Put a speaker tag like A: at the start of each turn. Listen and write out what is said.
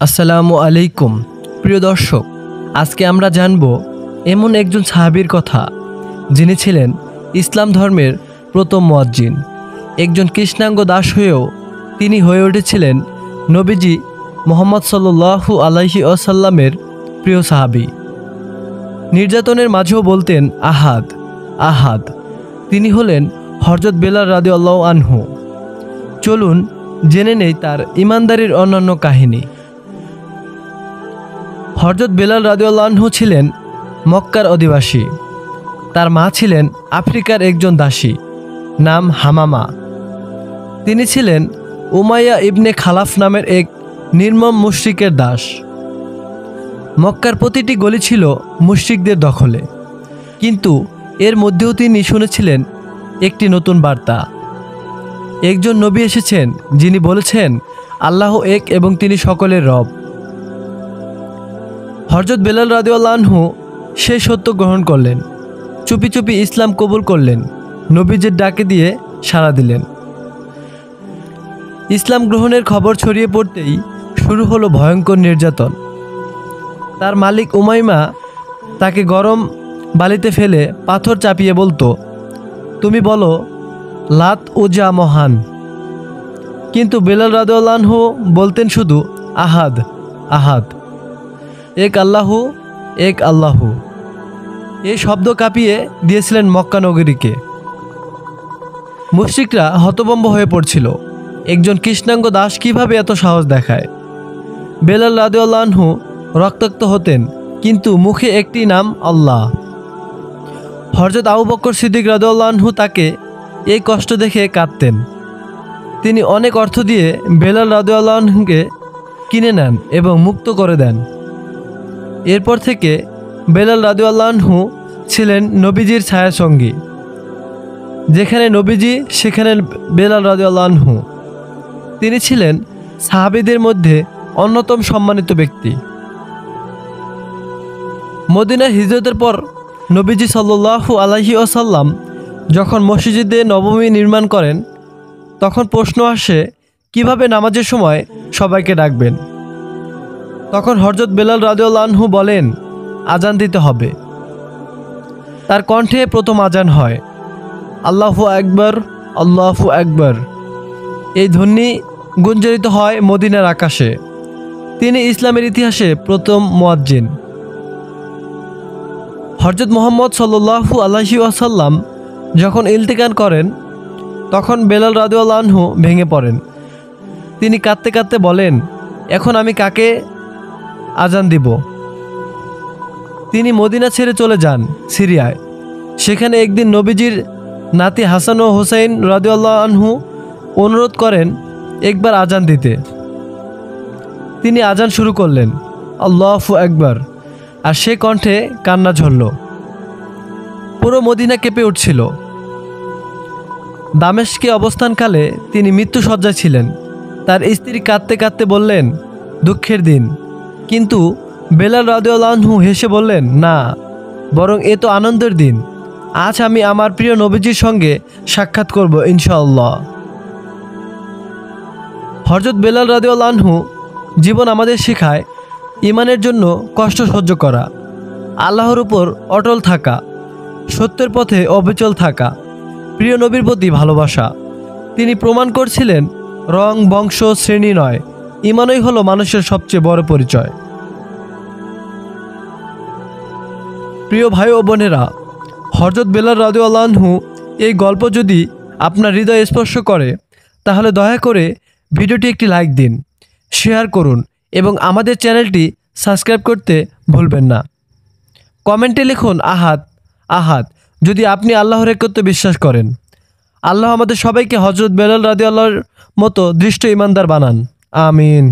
A: আসসালামু আলাইকুম প্রিয় দর্শক, আজকে আমরা জানব এমন একজন সাহাবীর কথা যিনি ছিলেন ইসলাম ধর্মের প্রথম মুয়াজ্জিন। একজন কৃষ্ণাঙ্গ দাস হয়েও তিনি হয়ে উঠেছিলেন নবীজি মুহাম্মদ সাল্লাল্লাহু আলাইহি ওয়াসাল্লামের প্রিয় সাহাবী। নির্যাতনের মাঝেও বলতেন আহাদ আহাদ। তিনি হলেন হযরত বেলাল রাদিয়াল্লাহু আনহু। চলুন জেনে নেই তার ইমানদারির অন্যান্য কাহিনী। হযরত বেলাল রাদিয়াল্লাহু আনহু ছিলেন মক্কার অধিবাসী। তার মা ছিলেন আফ্রিকার একজন দাসী, নাম হামামা। তিনি ছিলেন উমাইয়া ইবনে খালাফ নামের এক নির্মম মুশরিকের দাস। মক্কার প্রতিটি গলি ছিল মুশরিকদের দখলে, কিন্তু এর মধ্যেও তিনি শুনেছিলেন একটি নতুন বার্তা। একজন নবী এসেছেন যিনি বলেছেন আল্লাহ এক এবং তিনি সকলের রব। হযরত বেলাল রাদিয়াল্লাহু আনহু সেই সত্য গ্রহণ করলেন, চুপি চুপি ইসলাম কবুল করলেন, নবীজির ডাকে দিয়ে সাড়া দিলেন। ইসলাম গ্রহণের খবর ছড়িয়ে পড়তেই শুরু হলো ভয়ঙ্কর নির্যাতন। তার মালিক উমাইমা তাকে গরম বালিতে ফেলে পাথর চাপিয়ে বলতো, তুমি বলো লাত উজ্জা মহান। কিন্তু বেলাল রাদিয়াল্লাহু আনহু বলতেন শুধু আহাদ আহাদ, এক আল্লাহু এক আল্লাহু। এই শব্দ কাঁপিয়ে দিয়েছিলেন মক্কা নগরীকে। মুশরিকরা হতভম্ব হয়ে পড়ছিল, একজন কৃষ্ণাঙ্গ দাস কিভাবে এত সাহস দেখায়। বেলাল রাদিয়াল্লাহু আনহু রক্তাক্ত হতেন, কিন্তু মুখে একটি নাম আল্লাহ। হযরত আবু বকর সিদ্দিক রাদিয়াল্লাহু আনহু তাকে এই কষ্ট দেখে কাঁদতেন। তিনি অনেক অর্থ দিয়ে বেলাল রাদিয়াল্লাহু আনহুকে কিনে নেন এবং মুক্ত করে দেন। এরপর থেকে বেলাল রাদিয়াল্লাহু আনহু ছিলেন নবীজির ছায়াসঙ্গী। যেখানে নবীজি সেখানে বেলাল রাদিয়াল্লাহু আনহু। তিনি ছিলেন সাহাবীদের মধ্যে অন্যতম সম্মানিত ব্যক্তি। মদিনার হিজরতের পর নবীজি সাল্লাল্লাহু আলাইহি ওয়াসাল্লাম যখন মসজিদে নববী নির্মাণ করেন, তখন প্রশ্ন আসে কিভাবে নামাজের সময় সবাইকে ডাকবেন। তখন হযরত বেলাল রাদিয়াল্লাহু আনহু বলেন, আজান দিতে হবে। তার কণ্ঠে প্রথম আজান হয়, আল্লাহু আকবার আল্লাহু আকবার। এই ধ্বনি গুঞ্জরিত হয় মদিনার আকাশে। তিনি ইসলামের ইতিহাসে প্রথম মুয়াজ্জিন। হযরত মুহাম্মদ সাল্লাল্লাহু আলাইহি ওয়াসাল্লাম যখন ইন্তেকাল করেন, তখন বেলাল রাদিয়াল্লাহু আনহু ভেঙে পড়েন। তিনি কাঁদতে কাঁদতে বলেন, এখন আমি কাকে আজান দিব। তিনি মদিনা ছেড়ে চলে যান সিরিয়ায়। সেখানে একদিন নবীজির নাতি হাসান ও হুসাইন রাদিয়াল্লাহু আনহু অনুরোধ করেন একবার আজান দিতে। তিনি আজান শুরু করলেন, আল্লাহু আকবার, আর সে কণ্ঠে কান্না ঝরল। পুরো মদিনা কেঁপে উঠছিল। দামেস্কে অবস্থানকালে তিনি মৃত্যুশয্যায় ছিলেন। তার স্ত্রী কাঁদতে কাঁদতে বললেন, দুঃখের দিন। কিন্তু বেলাল রাদিয়াল্লাহু আনহু হেসে বললেন, না, বরং এ তো আনন্দের দিন। আজ আমি আমার প্রিয় নবীজির সঙ্গে সাক্ষাৎ করব ইনশাআল্লাহ। হযরত বেলাল রাদিয়াল্লাহু আনহু জীবন আমাদের শেখায় ঈমানের জন্য কষ্ট সহ্য করা, আল্লাহর উপর অটল থাকা, সত্যের পথে অবিচল থাকা, প্রিয় নবীর প্রতি ভালোবাসা। তিনি প্রমাণ করছিলেন রং, বংশ, শ্রেণী নয়, ঈমানই হলো মানুষের সবচেয়ে বড় পরিচয়। প্রিয় ভাই ও বোনেরা, হযরত বেলাল রাদিয়াল্লাহু আনহু এই গল্প যদি আপনার হৃদয় স্পর্শ করে, তাহলে দয়া করে ভিডিওটি একটি লাইক দিন, শেয়ার করুন এবং আমাদের চ্যানেলটি সাবস্ক্রাইব করতে ভুলবেন না। কমেন্টে লিখুন আহাদ আহাদ যদি আপনি আল্লাহর একত্বে বিশ্বাস করেন। আল্লাহ আমাদের সবাইকে হযরত বেলাল রাদিয়াল্লাহুর মতো দৃষ্ট ঈমানদার বানান। আমিন।